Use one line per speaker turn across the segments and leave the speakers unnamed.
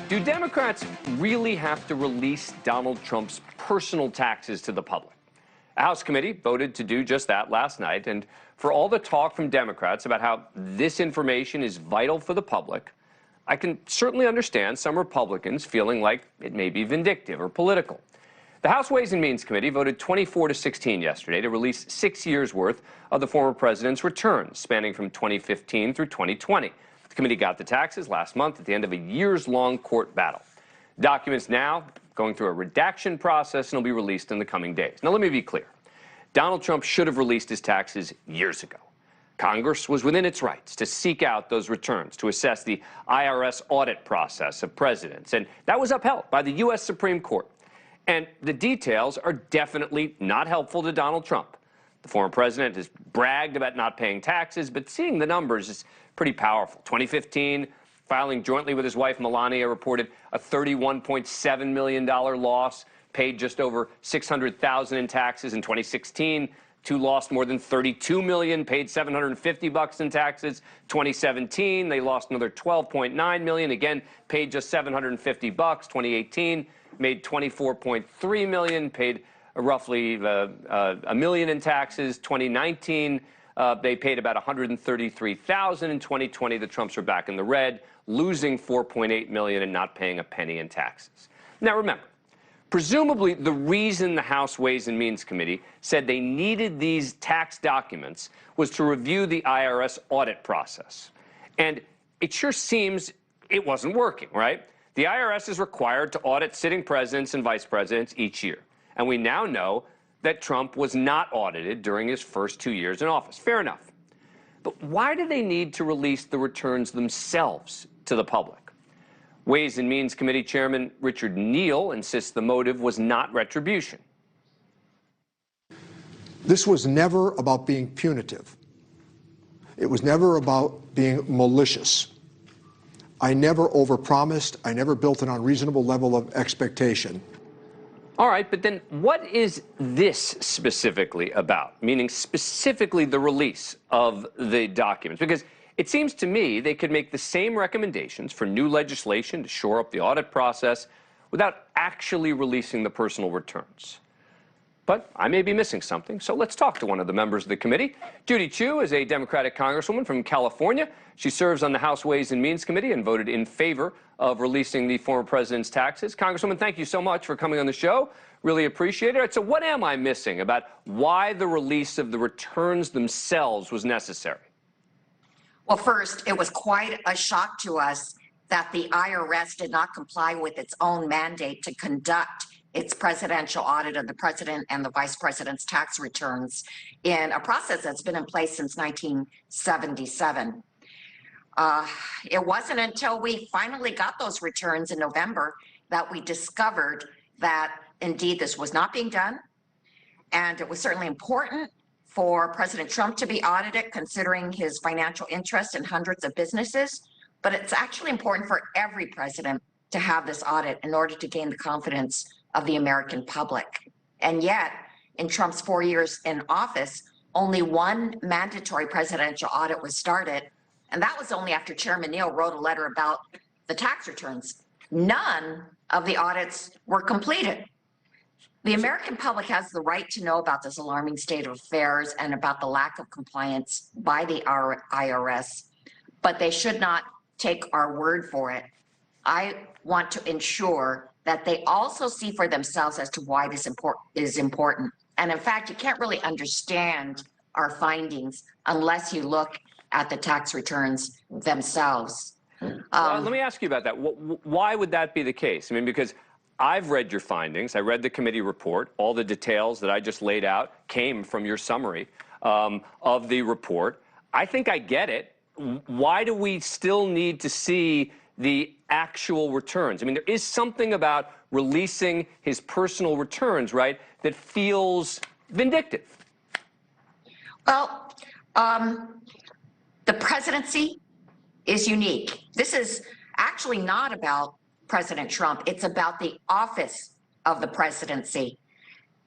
Do Democrats really have to release Donald Trump's personal taxes to the public? A House committee voted to do just that last night, and for all the talk from Democrats about how this information is vital for the public, I can certainly understand some Republicans feeling like it may be vindictive or political. The House Ways and Means Committee voted 24-16 yesterday to release 6 years' worth of the former president's returns, spanning from 2015 through 2020. The committee got the taxes last month at the end of a years-long court battle. Documents now going through a redaction process and will be released in the coming days. Now, let me be clear. Donald Trump should have released his taxes years ago. Congress was within its rights to seek out those returns, to assess the IRS audit process of presidents, and that was upheld by the U.S. Supreme Court. And the details are definitely not helpful to Donald Trump. The former president has bragged about not paying taxes, but seeing the numbers is pretty powerful. 2015, filing jointly with his wife Melania, reported a $31.7 million loss, paid just over $600,000 in taxes. In 2016, Chu lost more than $32 million, paid $750 in taxes. 2017, they lost another $12.9 million, again, paid just $750. 2018, made $24.3 million, paid roughly $1 million in taxes. 2019, they paid about $133,000. In 2020, the Trumps are back in the red, losing $4.8 million and not paying a penny in taxes. Now, remember, presumably the reason the House Ways and Means Committee said they needed these tax documents was to review the IRS audit process. And it sure seems it wasn't working, right? The IRS is required to audit sitting presidents and vice presidents each year. And we now know that Trump was not audited during his first 2 years in office. Fair enough. But why do they need to release the returns themselves to the public? Ways and Means Committee Chairman Richard Neal insists the motive was not retribution.
This was never about being punitive. It was never about being malicious. I never overpromised. I never built an unreasonable level of expectation.
All right, but then what is this specifically about? Meaning specifically the release of the documents? Because it seems to me they could make the same recommendations for new legislation to shore up the audit process without actually releasing the personal returns. But I may be missing something, so let's talk to one of the members of the committee. Judy Chu is a Democratic congresswoman from California. She serves on the House Ways and Means Committee and voted in favor of releasing the former president's taxes. Congresswoman, thank you so much for coming on the show. Really appreciate it. All right, so what am I missing about why the release of the returns themselves was necessary?
Well, first, it was quite a shock to us that the IRS did not comply with its own mandate to conduct its presidential audit of the president and the vice president's tax returns in a process that's been in place since 1977. It wasn't until we finally got those returns in November that we discovered that indeed this was not being done. And it was certainly important for President Trump to be audited, considering his financial interest in hundreds of businesses. But it's actually important for every president to have this audit in order to gain the confidence of the American public. And yet, in Trump's 4 years in office, only one mandatory presidential audit was started. And that was only after Chairman Neal wrote a letter about the tax returns. None of the audits were completed. The American public has the right to know about this alarming state of affairs and about the lack of compliance by the IRS, but they should not take our word for it. I want to ensure that they also see for themselves as to why this is important. And in fact, you can't really understand our findings unless you look at the tax returns themselves.
Let me ask you about that. Why would that be the case? I mean, because I've read your findings. I read the committee report. All the details that I just laid out came from your summary of the report. I think I get it. Why do we still need to see the actual returns? I mean, there is something about releasing his personal returns, right, that feels vindictive.
Well, the presidency is unique. This is actually not about President Trump. It's about the office of the presidency.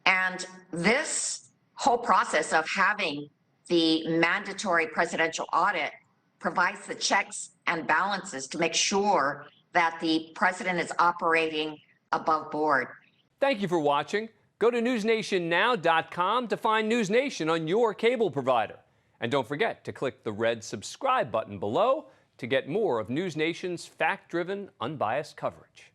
And this whole process of having the mandatory presidential audit provides the checks and balances to make sure that the president is operating above board.
Thank you for watching. Go to newsnationnow.com to find News Nation on your cable provider. And don't forget to click the red subscribe button below to get more of News Nation's fact-driven, unbiased coverage.